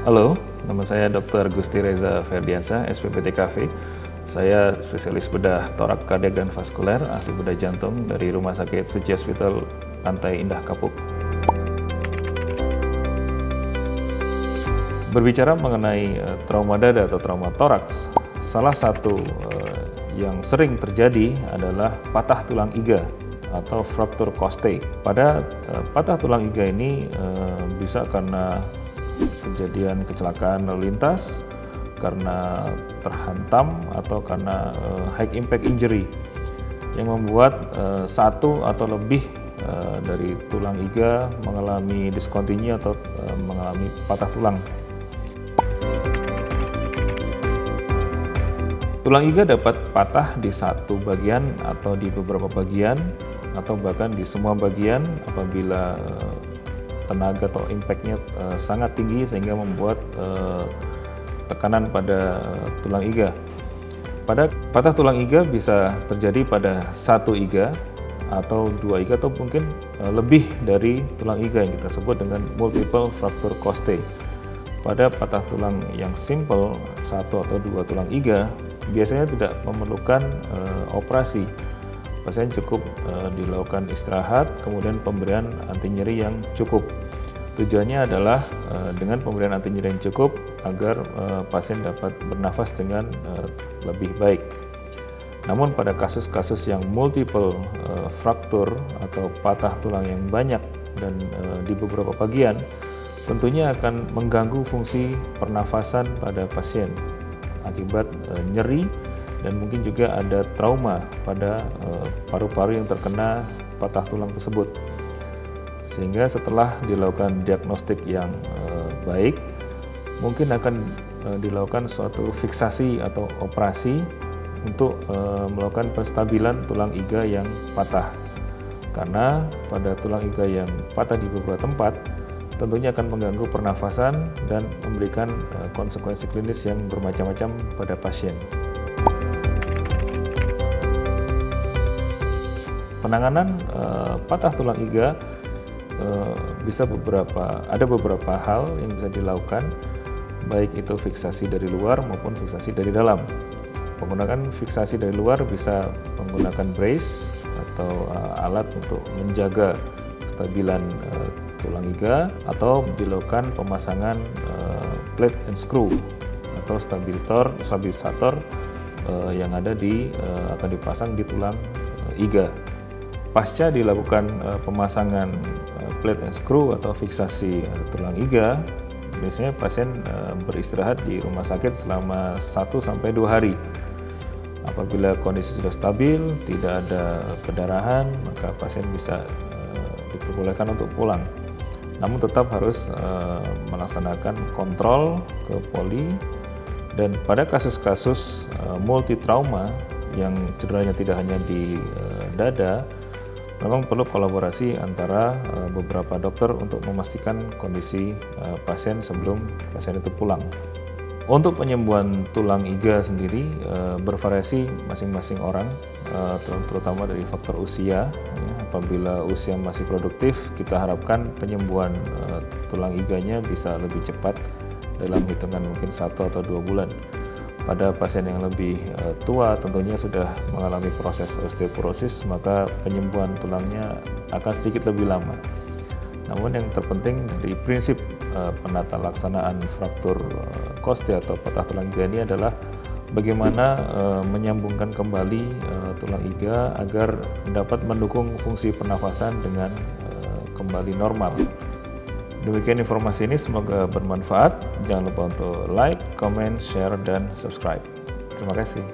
Halo, nama saya Dr. Gusti Reza Ferdiansyah, SPPT KV. Saya spesialis bedah torak, kardiak, dan vaskuler, ahli bedah jantung dari Rumah Sakit Suci Hospital Pantai Indah Kapuk. Berbicara mengenai trauma dada atau trauma toraks, salah satu yang sering terjadi adalah patah tulang iga atau fracture costei. Pada patah tulang iga ini bisa karena kejadian kecelakaan lalu lintas, karena terhantam, atau karena high impact injury yang membuat satu atau lebih dari tulang iga mengalami discontinue atau mengalami patah tulang. Tulang iga dapat patah di satu bagian atau di beberapa bagian atau bahkan di semua bagian apabila tenaga atau impact-nya sangat tinggi sehingga membuat tekanan pada tulang iga. Pada patah tulang iga bisa terjadi pada satu iga atau dua iga atau mungkin lebih dari tulang iga yang kita sebut dengan multiple fracture costei. Pada patah tulang yang simple, satu atau dua tulang iga, biasanya tidak memerlukan operasi. Pasien cukup dilakukan istirahat, kemudian pemberian anti nyeri yang cukup. Tujuannya adalah dengan pemberian anti nyeri yang cukup agar pasien dapat bernafas dengan lebih baik. Namun pada kasus-kasus yang multiple fracture atau patah tulang yang banyak dan di beberapa bagian, tentunya akan mengganggu fungsi pernafasan pada pasien akibat nyeri, dan mungkin juga ada trauma pada paru-paru yang terkena patah tulang tersebut. Sehingga setelah dilakukan diagnostik yang baik, mungkin akan dilakukan suatu fiksasi atau operasi untuk melakukan penstabilan tulang iga yang patah. Karena pada tulang iga yang patah di beberapa tempat, tentunya akan mengganggu pernafasan dan memberikan konsekuensi klinis yang bermacam-macam pada pasien. Penanganan patah tulang iga ada beberapa hal yang bisa dilakukan, baik itu fiksasi dari luar maupun fiksasi dari dalam. Menggunakan fiksasi dari luar bisa menggunakan brace atau alat untuk menjaga kestabilan tulang iga, atau dilakukan pemasangan plate and screw atau stabilisator yang akan dipasang di tulang iga. Pasca dilakukan pemasangan plate and screw atau fiksasi tulang iga, biasanya pasien beristirahat di rumah sakit selama 1-2 hari. Apabila kondisi sudah stabil, tidak ada pendarahan, maka pasien bisa diperbolehkan untuk pulang. Namun tetap harus melaksanakan kontrol ke poli, dan pada kasus-kasus multitrauma yang cederanya tidak hanya di dada, memang perlu kolaborasi antara beberapa dokter untuk memastikan kondisi pasien sebelum pasien itu pulang. Untuk penyembuhan tulang iga sendiri bervariasi masing-masing orang, terutama dari faktor usia. Apabila usia masih produktif, kita harapkan penyembuhan tulang iganya bisa lebih cepat dalam hitungan mungkin 1 atau 2 bulan. Pada pasien yang lebih tua, tentunya sudah mengalami proses osteoporosis, maka penyembuhan tulangnya akan sedikit lebih lama. Namun yang terpenting dari prinsip penata laksanaan fraktur costei atau patah tulang iga ini adalah bagaimana menyambungkan kembali tulang iga agar dapat mendukung fungsi pernafasan dengan kembali normal. Demikian informasi ini, semoga bermanfaat. Jangan lupa untuk like, comment, share, dan subscribe. Terima kasih.